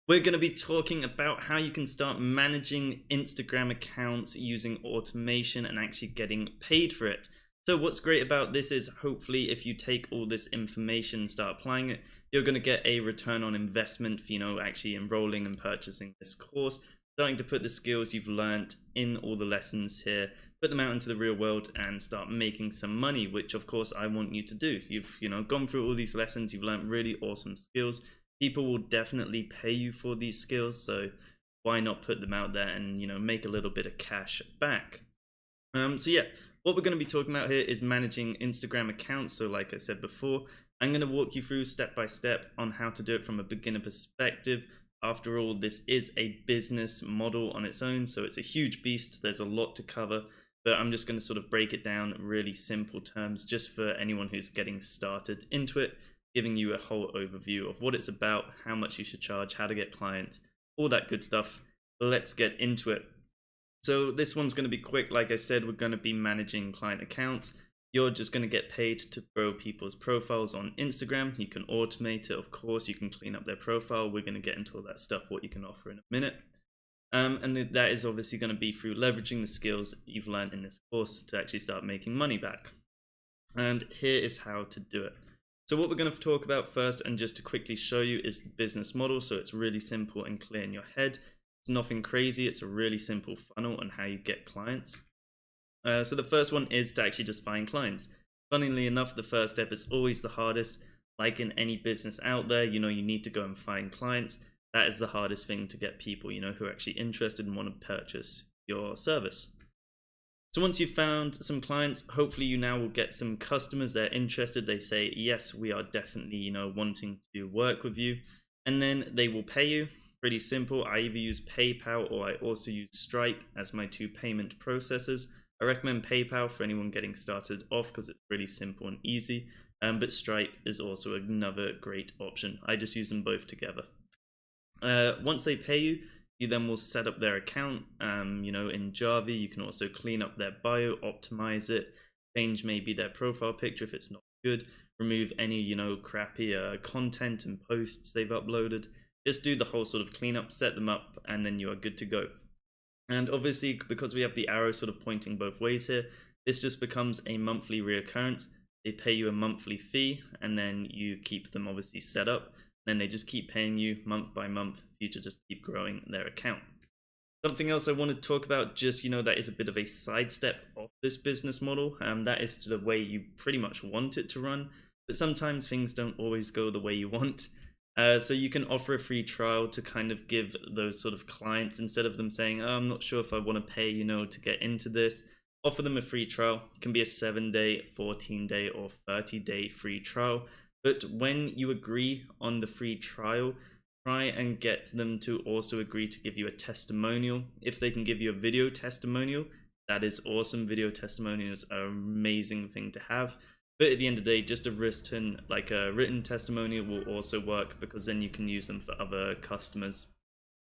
We're going to be talking about how you can start managing Instagram accounts using automation and actually getting paid for it. So what's great about this is hopefully if you take all this information and start applying it, you're going to get a return on investment for, actually enrolling and purchasing this course, starting to put the skills you've learned in all the lessons here, put them out into the real world and start making some money, which of course I want you to do. You've, gone through all these lessons, you've learned really awesome skills. People will definitely pay you for these skills, so why not put them out there and make a little bit of cash back. So yeah, what we're going to be talking about here is managing Instagram accounts. So like I said before, I'm going to walk you through step by step on how to do it from a beginner perspective. After all, this is a business model on its own, so it's a huge beast. There's a lot to cover, but I'm just going to sort of break it down in really simple terms just for anyone who's getting started into it, giving you a whole overview of what it's about, how much you should charge, how to get clients, all that good stuff. Let's get into it. So this one's going to be quick. Like I said, we're going to be managing client accounts. You're just going to get paid to grow people's profiles on Instagram. You can automate it, of course. You can clean up their profile. We're going to get into all that stuff, what you can offer in a minute. And that is obviously going to be through leveraging the skills you've learned in this course to actually start making money back. And here is how to do it. So what we're going to talk about first, and just to quickly show you, is the business model. So it's really simple and clear in your head. It's nothing crazy. It's a really simple funnel on how you get clients. So the first one is to actually just find clients. Funnily enough, the first step is always the hardest. Like in any business out there, you need to go and find clients. That is the hardest thing, to get people, who are actually interested and want to purchase your service. So once you've found some clients, hopefully you now will get some customers. They're interested. They say, yes, we are definitely, wanting to work with you. And then they will pay you. Pretty simple. I either use PayPal or I also use Stripe as my two payment processors. I recommend PayPal for anyone getting started off because it's really simple and easy. But Stripe is also another great option. I just use them both together. Once they pay you, you then will set up their account, in Java. You can also clean up their bio, optimize it, change maybe their profile picture if it's not good, remove any, crappy content and posts they've uploaded. Just do the whole sort of cleanup, set them up, and then you are good to go. And obviously, because we have the arrow sort of pointing both ways here, this just becomes a monthly reoccurrence. They pay you a monthly fee, and then you keep them obviously set up. Then they just keep paying you month by month for you to just keep growing their account. Something else I want to talk about, just that is a bit of a sidestep of this business model. That is the way you pretty much want it to run, but sometimes things don't always go the way you want. So you can offer a free trial to kind of give those sort of clients, instead of them saying, oh, I'm not sure if I want to pay, to get into this, offer them a free trial. It can be a 7-day, 14-day, or 30-day free trial. But when you agree on the free trial, try and get them to also agree to give you a testimonial. If they can give you a video testimonial, that is awesome. Video testimonials are an amazing thing to have. But at the end of the day, just a written testimonial will also work, because then you can use them for other customers.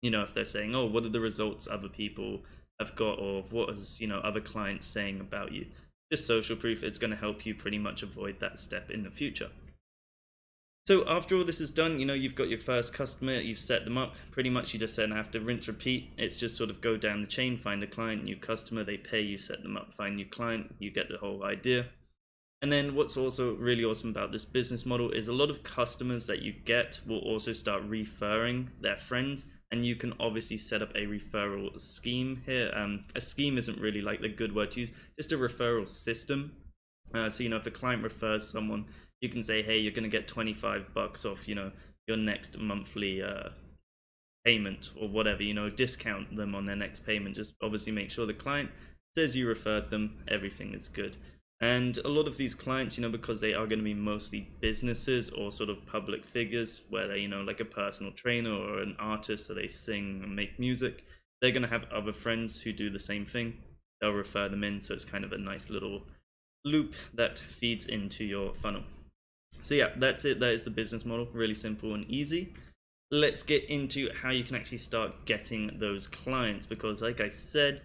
If they're saying, oh, what are the results other people have got, or what is, other clients saying about you. Just social proof. It's going to help you pretty much avoid that step in the future. So after all this is done, you've got your first customer, you've set them up. Pretty much you just then have to rinse, repeat. It's just sort of go down the chain, find a client, new customer, they pay you, set them up, find new client, you get the whole idea. And then what's also really awesome about this business model is a lot of customers that you get will also start referring their friends, and you can obviously set up a referral scheme here. A scheme isn't really like the good word to use, just a referral system. So if a client refers someone, you can say, hey, you're going to get $25 off, your next monthly payment or whatever, discount them on their next payment. Just obviously make sure the client says you referred them, everything is good. And a lot of these clients, because they are going to be mostly businesses or sort of public figures where they, like a personal trainer or an artist, so they sing and make music, they're going to have other friends who do the same thing. They'll refer them in, so it's kind of a nice little loop that feeds into your funnel. So yeah, that's it. That is the business model. Really simple and easy. Let's get into how you can actually start getting those clients, because like I said,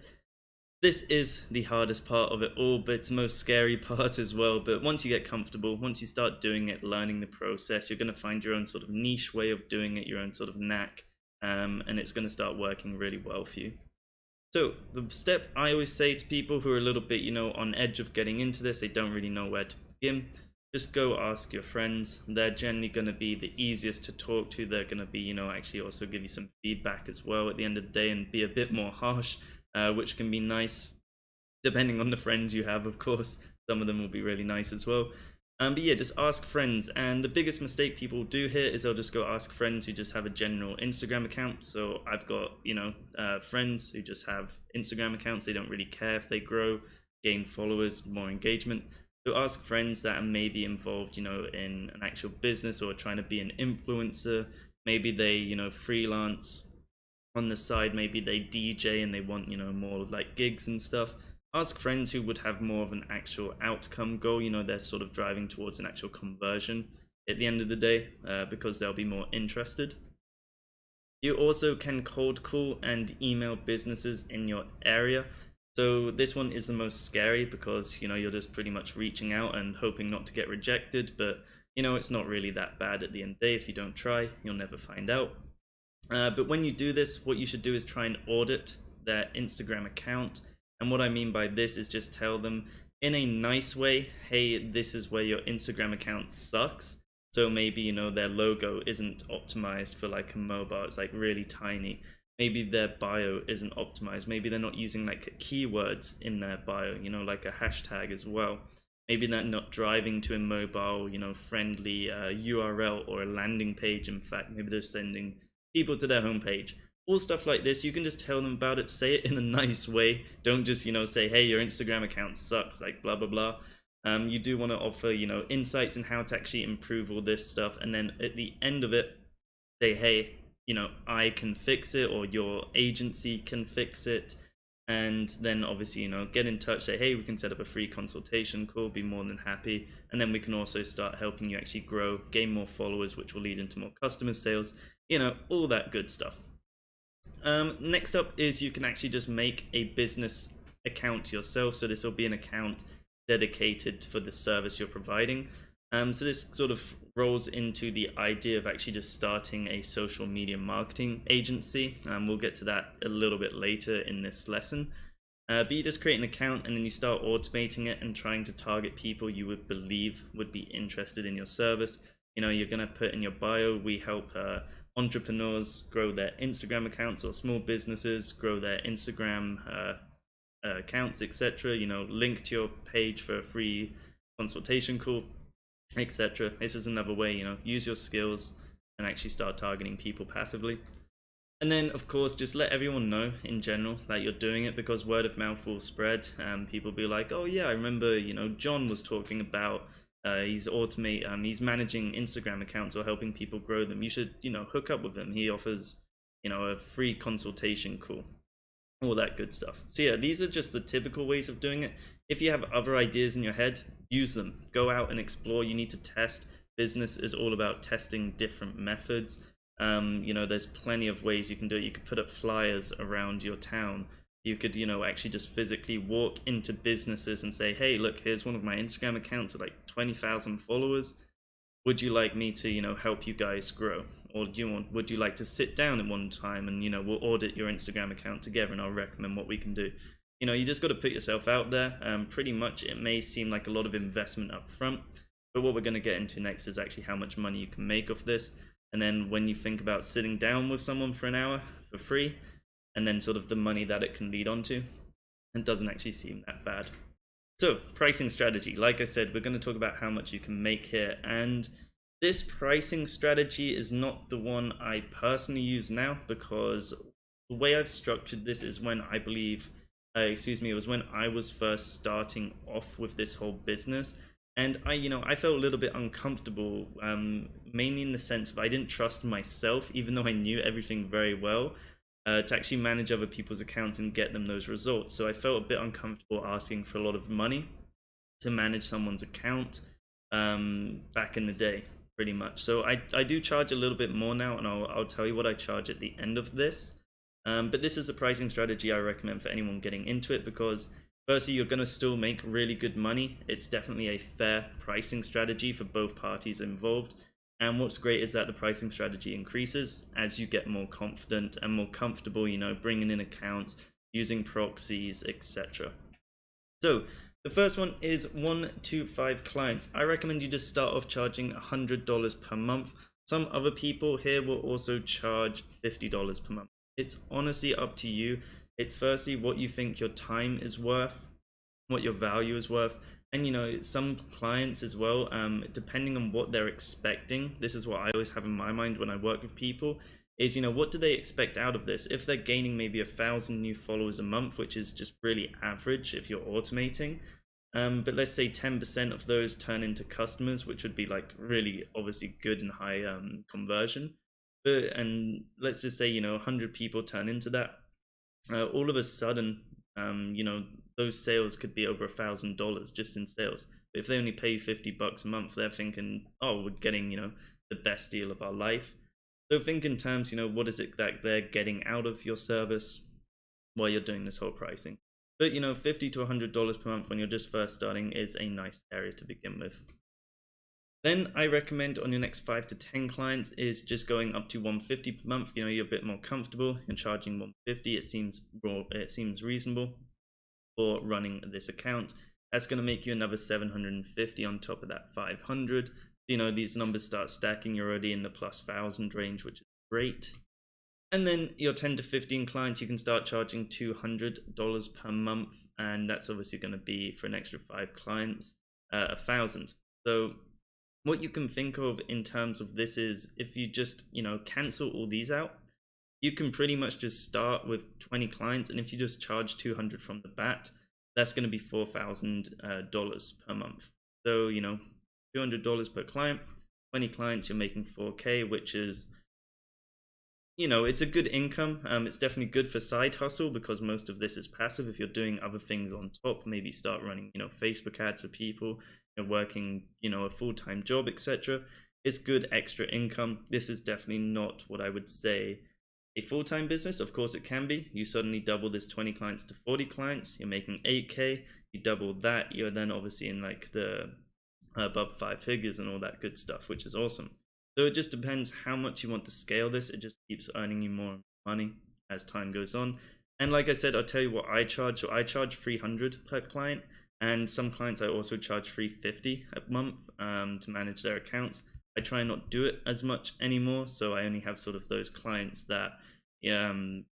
this is the hardest part of it all, but it's the most scary part as well. But once you get comfortable, once you start doing it, learning the process, you're going to find your own sort of niche way of doing it, your own sort of knack. and it's going to start working really well for you. So the step I always say to people who are a little bit, on edge of getting into this, they don't really know where to begin, just go ask your friends. They're generally going to be the easiest to talk to. They're going to be, actually also give you some feedback as well at the end of the day and be a bit more harsh, which can be nice depending on the friends you have, of course. Some of them will be really nice as well. But yeah, just ask friends. And the biggest mistake people do here is they'll just go ask friends who just have a general Instagram account. So I've got, friends who just have Instagram accounts. They don't really care if they grow, gain followers, more engagement. So ask friends that are maybe involved, in an actual business or trying to be an influencer. Maybe they, freelance on the side. Maybe they DJ and they want, more like gigs and stuff. Ask friends who would have more of an actual outcome goal. They're sort of driving towards an actual conversion at the end of the day, because they'll be more interested. You also can cold call and email businesses in your area. So this one is the most scary because, you're just pretty much reaching out and hoping not to get rejected. But, it's not really that bad at the end of the day. If you don't try, you'll never find out. But when you do this, what you should do is try and audit their Instagram account. And what I mean by this is just tell them in a nice way, hey, this is where your Instagram account sucks. So maybe, their logo isn't optimized for like a mobile. It's like really tiny. Maybe their bio isn't optimized. Maybe they're not using like keywords in their bio, like a hashtag as well. Maybe they're not driving to a mobile, friendly URL or a landing page. In fact, maybe they're sending people to their homepage. All stuff like this, you can just tell them about it, say it in a nice way. Don't just, say, hey, your Instagram account sucks, like blah, blah, blah. You do want to offer, insights in how to actually improve all this stuff. And then at the end of it, say, hey, I can fix it, or your agency can fix it. And then obviously, get in touch, say, hey, we can set up a free consultation call, be more than happy. And then we can also start helping you actually grow, gain more followers, which will lead into more customer sales, all that good stuff. Next up is you can actually just make a business account yourself. So this will be an account dedicated for the service you're providing. So this sort of rolls into the idea of actually just starting a social media marketing agency. We'll get to that a little bit later in this lesson. But you just create an account and then you start automating it and trying to target people you would believe would be interested in your service. You're going to put in your bio, we help entrepreneurs grow their Instagram accounts, or small businesses grow their Instagram accounts, etc. Link to your page for a free consultation call, etc. This is another way, use your skills and actually start targeting people passively. And then, of course, just let everyone know in general that you're doing it, because word of mouth will spread. People be like, oh yeah, I remember, John was talking about he's managing Instagram accounts or helping people grow them. You should, hook up with him. He offers, a free consultation call, all that good stuff. So yeah, these are just the typical ways of doing it. If you have other ideas in your head, use them. Go out and explore. You need to test. Business is all about testing different methods. There's plenty of ways you can do it. You could put up flyers around your town. You could, actually just physically walk into businesses and say, hey, look, here's one of my Instagram accounts at like 20,000 followers. Would you like me to, help you guys grow? Or would you like to sit down at one time and, we'll audit your Instagram account together and I'll recommend what we can do. You just got to put yourself out there. Pretty much it may seem like a lot of investment up front, but what we're going to get into next is actually how much money you can make off this. And then when you think about sitting down with someone for an hour for free, and then sort of the money that it can lead on to, it doesn't actually seem that bad. So pricing strategy, like I said, we're going to talk about how much you can make here. And this pricing strategy is not the one I personally use now, because the way I've structured this is when I believe, it was when I was first starting off with this whole business. And I felt a little bit uncomfortable, mainly in the sense of I didn't trust myself, even though I knew everything very well, to actually manage other people's accounts and get them those results. So I felt a bit uncomfortable asking for a lot of money to manage someone's account back in the day, pretty much. So I do charge a little bit more now, and I'll tell you what I charge at the end of this. But this is the pricing strategy I recommend for anyone getting into it, because firstly, you're going to still make really good money. It's definitely a fair pricing strategy for both parties involved. And what's great is that the pricing strategy increases as you get more confident and more comfortable, bringing in accounts, using proxies, etc. So the first one is 1 to 5 clients. I recommend you just start off charging $100 per month. Some other people here will also charge $50 per month. It's honestly up to you. It's firstly what you think your time is worth, what your value is worth. And some clients as well, depending on what they're expecting, this is what I always have in my mind when I work with people, is what do they expect out of this? If they're gaining maybe 1,000 new followers a month, which is just really average if you're automating, but let's say 10% of those turn into customers, which would be like really obviously good and high conversion. And let's just say 100 people turn into that. All of a sudden, those sales could be over $1,000 just in sales. But if they only pay $50 a month, they're thinking, oh, we're getting the best deal of our life. So think in terms, what is it that they're getting out of your service while you're doing this whole pricing. But $50 to $100 per month when you're just first starting is a nice area to begin with. Then I recommend on your next 5 to 10 clients is just going up to $150 per month. You're a bit more comfortable and charging $150. It seems reasonable for running this account. That's going to make you another $750 on top of that $500. These numbers start stacking. You're already in the plus 1,000 range, which is great. And then your 10 to 15 clients, you can start charging $200 per month, and that's obviously going to be for an extra 5 clients, $1,000. So what you can think of in terms of this is if you just cancel all these out, you can pretty much just start with 20 clients, and if you just charge $200 from the bat, that's going to be $4,000 per month. So $200 per client, 20 clients, you're making $4K, which is it's a good income. It's definitely good for side hustle because most of this is passive. If you're doing other things on top, maybe start running Facebook ads for people, working a full-time job, etc. It's good extra income. This is definitely not what I would say a full-time business. Of course it can be. You suddenly double this 20 clients to 40 clients, you're making 8K. You double that, you're then obviously in like the above 5 figures and all that good stuff, which is awesome. So it just depends how much you want to scale this. It just keeps earning you more money as time goes on. And like I said, I'll tell you what I charge. So I charge $300 per client, and some clients I also charge $350 a month to manage their accounts. I try not do it as much anymore, so I only have sort of those clients that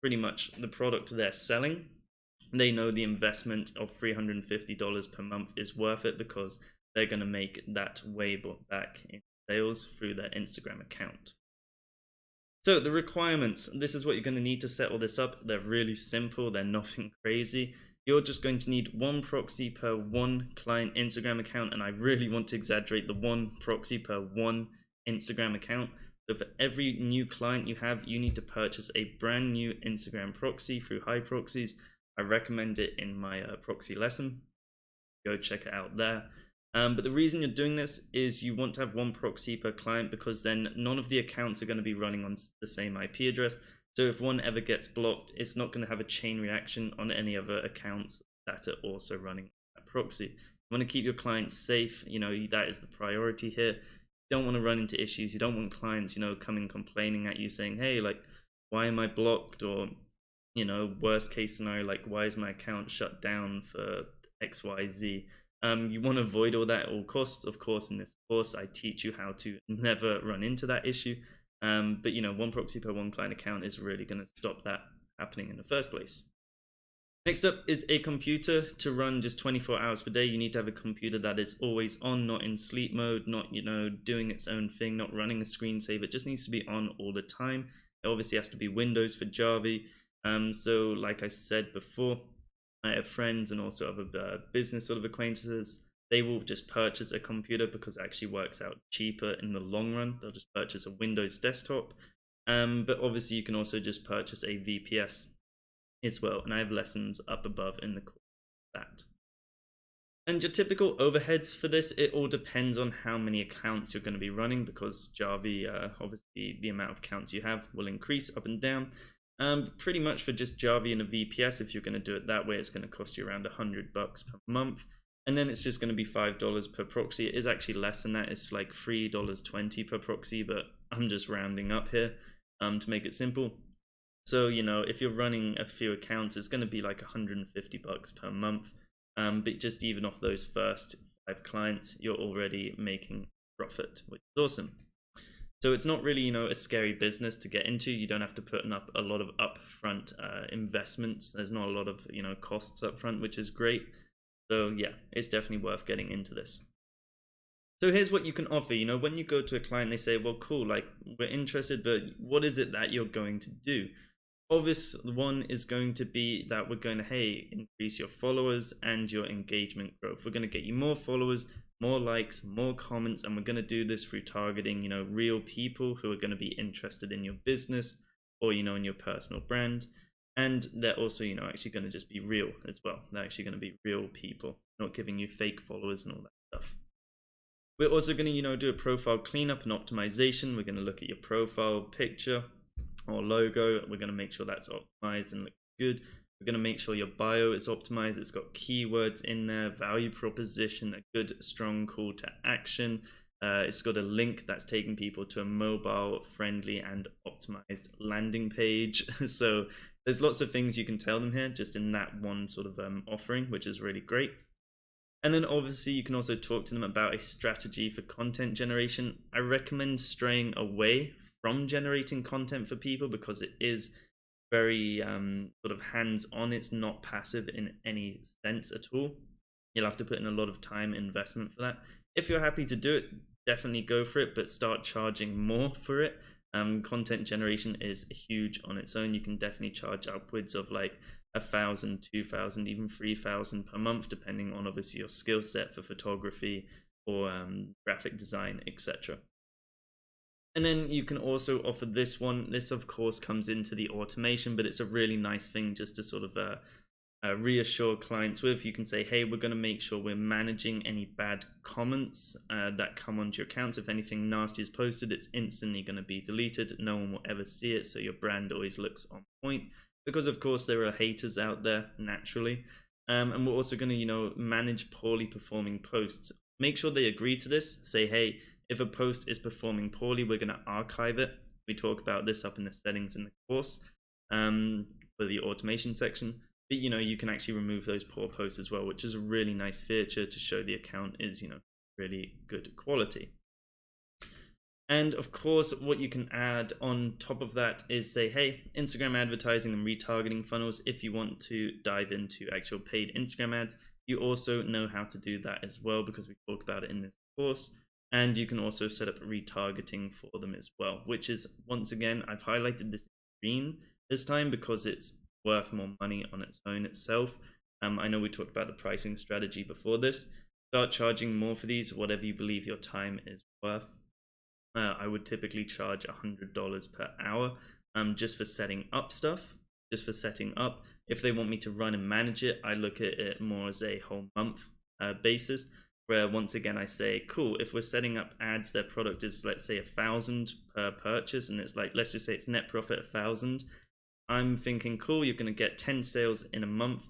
pretty much the product they're selling, they know the investment of $350 per month is worth it because they're going to make that way back in sales through their Instagram account. So the requirements, this is what you're going to need to set all this up. They're really simple. They're nothing crazy. You're just going to need 1 proxy per 1 client Instagram account. And I really want to exaggerate the 1 proxy per 1 Instagram account. So for every new client you have, you need to purchase a brand new Instagram proxy through High Proxies. I recommend it in my proxy lesson. Go check it out there. But the reason you're doing this is you want to have 1 proxy per client because then none of the accounts are going to be running on the same IP address. So if one ever gets blocked, it's not going to have a chain reaction on any other accounts that are also running that proxy. You want to keep your clients safe. That is the priority here. You don't want to run into issues. You don't want clients, coming complaining at you saying, hey, like, why am I blocked? Or, worst case scenario, like, why is my account shut down for XYZ? You want to avoid all that at all costs. Of course, in this course, I teach you how to never run into that issue. But 1 proxy per 1 client account is really going to stop that happening in the first place. Next up is a computer to run just 24 hours per day. You need to have a computer that is always on, not in sleep mode, not doing its own thing, not running a screensaver. It just needs to be on all the time. It obviously has to be Windows for Java. So like I said before, I have friends and also other business sort of acquaintances. They will just purchase a computer because it actually works out cheaper in the long run. They'll just purchase a Windows desktop. But obviously you can also just purchase a VPS as well. And I have lessons up above in the course of that. And your typical overheads for this, it all depends on how many accounts you're going to be running because Java, obviously the amount of accounts you have will increase up and down. Pretty much for just Java and a VPS, if you're going to do it that way, it's going to cost you around $100 per month. And then it's just going to be $5 per proxy. It is actually less than that. It's like $3.20 per proxy, but I'm just rounding up here to make it simple. So, you know, if you're running a few accounts, it's going to be like $150 per month. But just even off those first 5 clients, you're already making profit, which is awesome. So it's not really, you know, a scary business to get into. You don't have to put up a lot of upfront investments. There's not a lot of, you know, costs upfront, which is great. So yeah, it's definitely worth getting into this. So here's what you can offer. You know, when you go to a client, they say, well, cool, like we're interested, but what is it that you're going to do? Obvious one is going to be that we're going to, hey, increase your followers and your engagement growth. We're going to get you more followers, more likes, more comments, and we're going to do this through targeting, you know, real people who are going to be interested in your business or, you know, in your personal brand. And they're also, you know, actually going to just be real as well. They're actually going to be real people, not giving you fake followers and all that stuff. We're also going to, you know, do a profile cleanup and optimization. We're going to look at your profile picture or logo. We're going to make sure that's optimized and looks good. We're going to make sure your bio is optimized. It's got keywords in there, value proposition, a good strong call to action. It's got a link that's taking people to a mobile friendly and optimized landing page. So there's lots of things you can tell them here just in that one sort of offering, which is really great. And then obviously you can also talk to them about a strategy for content generation. I recommend straying away from generating content for people because it is very sort of hands-on. It's not passive in any sense at all. You'll have to put in a lot of time investment for that. If you're happy to do it, definitely go for it, but start charging more for it. Content generation is huge on its own. You can definitely charge upwards of like 1,000, 2,000, even 3,000 per month, depending on obviously your skill set for photography or graphic design, etc. And then you can also offer this one. This of course comes into the automation, but it's a really nice thing just to sort of reassure clients with. You can say, hey, we're going to make sure we're managing any bad comments that come onto your accounts. If anything nasty is posted, it's instantly going to be deleted. No one will ever see it, so your brand always looks on point, because of course there are haters out there naturally. And we're also going to, you know, manage poorly performing posts. Make sure they agree to this. Say, hey, if a post is performing poorly, we're going to archive it. We talk about this up in the settings in the course for the automation section. But, you know, you can actually remove those poor posts as well, which is a really nice feature to show the account is, you know, really good quality. And of course, what you can add on top of that is say, hey, Instagram advertising and retargeting funnels. If you want to dive into actual paid Instagram ads, you also know how to do that as well, because we talk about it in this course. And you can also set up retargeting for them as well, which is, once again, I've highlighted this in green this time because it's worth more money on its own itself. I know we talked about the pricing strategy before this. Start charging more for these, whatever you believe your time is worth. I would typically charge $100 per hour just for setting up stuff, just for setting up. If they want me to run and manage it, I look at it more as a whole month basis, where once again I say, cool, if we're setting up ads, their product is, let's say, 1,000 per purchase, and it's like, let's just say it's net profit 1,000. I'm thinking, cool, you're going to get 10 sales in a month.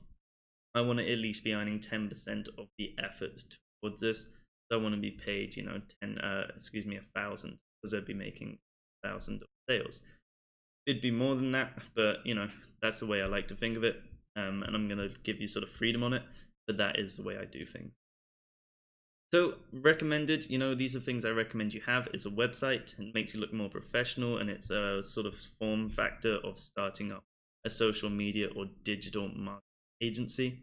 I want to at least be earning 10% of the effort towards this. So I want to be paid, you know, 1,000, because I'd be making 1,000 of sales. It'd be more than that, but you know, that's the way I like to think of it. And I'm going to give you sort of freedom on it, but that is the way I do things. So recommended, you know, these are things I recommend you have. It's a website, it makes you look more professional, and it's a sort of form factor of starting up a social media or digital marketing agency.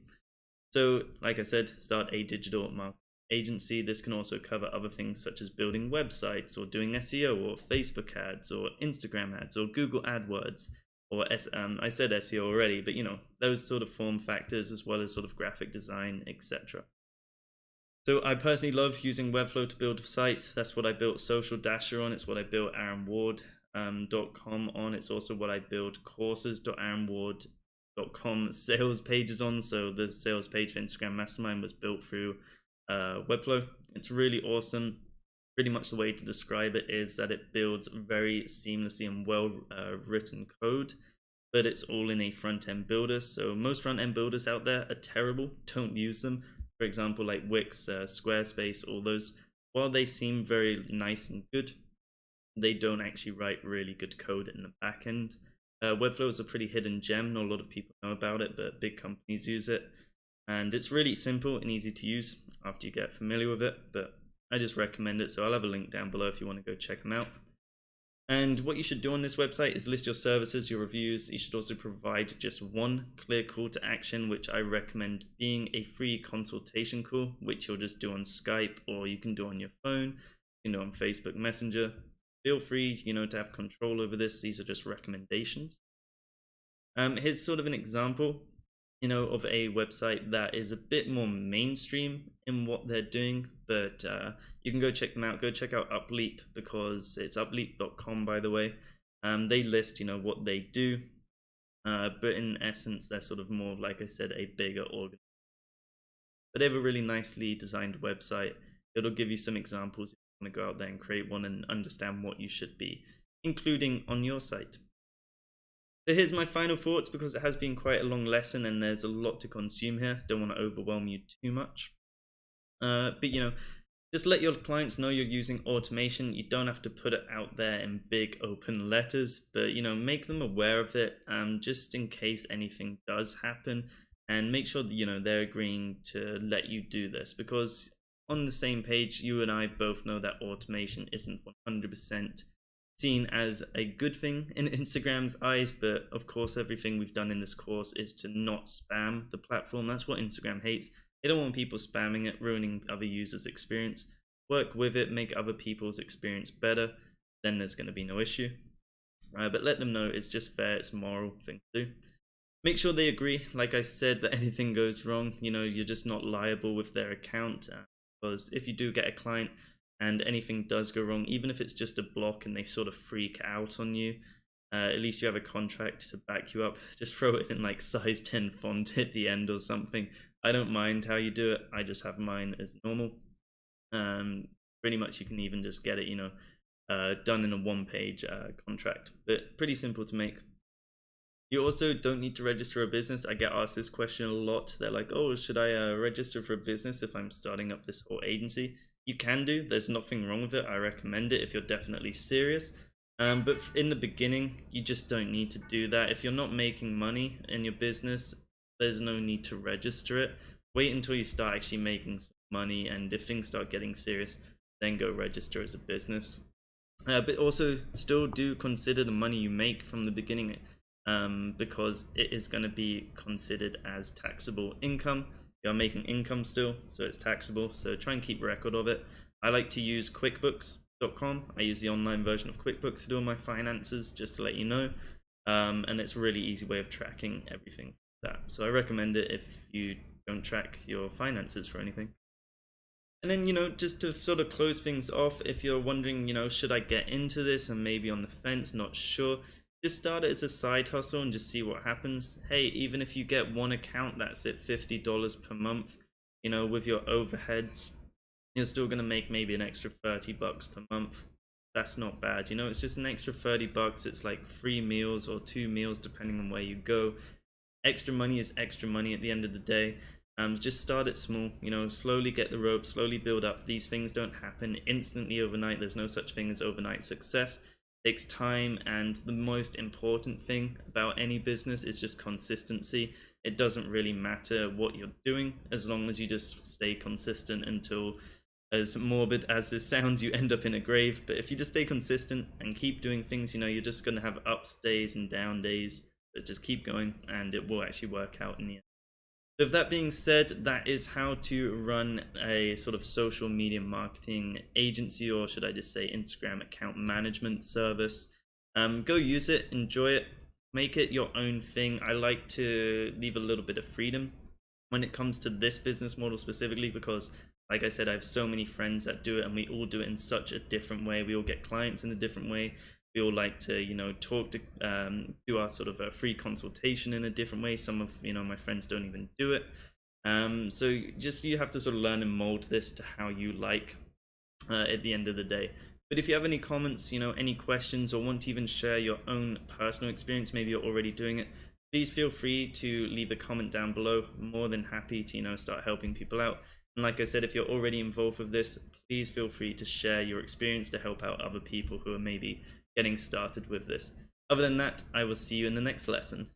So like I said, start a digital marketing agency. This can also cover other things such as building websites or doing SEO or Facebook ads or Instagram ads or Google AdWords or I said SEO already, but you know, those sort of form factors as well as sort of graphic design, etc. So I personally love using Webflow to build sites. That's what I built Social Dasher on. It's what I built AaronWard.com on. It's also what I build courses.aaronward.com sales pages on. So the sales page for Instagram Mastermind was built through Webflow. It's really awesome. Pretty much the way to describe it is that it builds very seamlessly and well written code, but it's all in a front-end builder. So most front-end builders out there are terrible. Don't use them. for example, like Wix, Squarespace, all those, while they seem very nice and good, they don't actually write really good code in the back end. Webflow is a pretty hidden gem. Not a lot of people know about it, but big companies use it. And it's really simple and easy to use after you get familiar with it, but I just recommend it. So I'll have a link down below if you want to go check them out. And what you should do on this website is list your services, your reviews. You should also provide just one clear call to action, which I recommend being a free consultation call, which you'll just do on Skype, or you can do on your phone, you can do on Facebook Messenger. Feel free, to have control over this. These are just recommendations. Here's sort of an example, of a website that is a bit more mainstream in what they're doing, but you can go check them out. Go check out Upleap, because it's upleap.com, by the way. They list, what they do, but in essence, they're sort of more, like I said, a bigger organization. But they have a really nicely designed website. It'll give you some examples if you want to go out there and create one and understand what you should be including on your site. So here's my final thoughts, because it has been quite a long lesson and there's a lot to consume here. Don't want to overwhelm you too much. But just let your clients know you're using automation. You don't have to put it out there in big open letters, but make them aware of it, just in case anything does happen, and make sure that they're agreeing to let you do this, because on the same page, you and I both know that automation isn't 100% seen as a good thing in Instagram's eyes. But of course, everything we've done in this course is to not spam the platform. That's what Instagram hates. They don't want people spamming it, ruining other users' experience. Work with it, make other people's experience better, then there's going to be no issue. But let them know it's just fair, it's a moral thing to do. Make sure they agree, like I said, that anything goes wrong, you're just not liable with their account. Because if you do get a client and anything does go wrong, even if it's just a block and they sort of freak out on you, at least you have a contract to back you up. Just throw it in like size 10 font at the end or something. I don't mind how you do it. I just have mine as normal. Pretty much you can even just get it, done in a one-page contract. But pretty simple to make. You also don't need to register a business. I get asked this question a lot. They're like, oh, should I register for a business if I'm starting up this whole agency? You can do. There's nothing wrong with it. I recommend it if you're definitely serious. But in the beginning, you just don't need to do that. If you're not making money in your business, there's no need to register it. Wait until you start actually making some money, and if things start getting serious, then go register as a business. But also still do consider the money you make from the beginning, because it is going to be considered as taxable income. You're making income still, so it's taxable. So try and keep record of it. I like to use QuickBooks.com. I use the online version of QuickBooks to do all my finances, just to let you know. And it's a really easy way of tracking everything like that. So I recommend it if you don't track your finances for anything. And then, just to sort of close things off, if you're wondering, should I get into this and maybe on the fence, not sure, just start it as a side hustle and just see what happens. Hey, even if you get one account, that's it, $50 per month, with your overheads, you're still going to make maybe an extra $30 per month. That's not bad. It's just an extra $30. It's like 3 meals or 2 meals, depending on where you go. Extra money is extra money at the end of the day. Just start it small, slowly get the ropes, slowly build up. These things don't happen instantly overnight. There's no such thing as overnight success. It takes time, and the most important thing about any business is just consistency. It doesn't really matter what you're doing, as long as you just stay consistent until, as morbid as this sounds, you end up in a grave. But if you just stay consistent and keep doing things, you're just going to have ups days and down days, but just keep going and it will actually work out in the end. So with that being said, that is how to run a sort of social media marketing agency, or should I just say Instagram account management service. Go use it, enjoy it, make it your own thing. I like to leave a little bit of freedom when it comes to this business model specifically, because like I said, I have so many friends that do it and we all do it in such a different way. We all get clients in a different way. We all like to, talk to, do our sort of a free consultation in a different way. Some of, my friends don't even do it. So just, you have to sort of learn and mold this to how you like at the end of the day. But if you have any comments, any questions, or want to even share your own personal experience, maybe you're already doing it, please feel free to leave a comment down below. More than happy to, start helping people out. And like I said, if you're already involved with this, please feel free to share your experience to help out other people who are maybe getting started with this. Other than that, I will see you in the next lesson.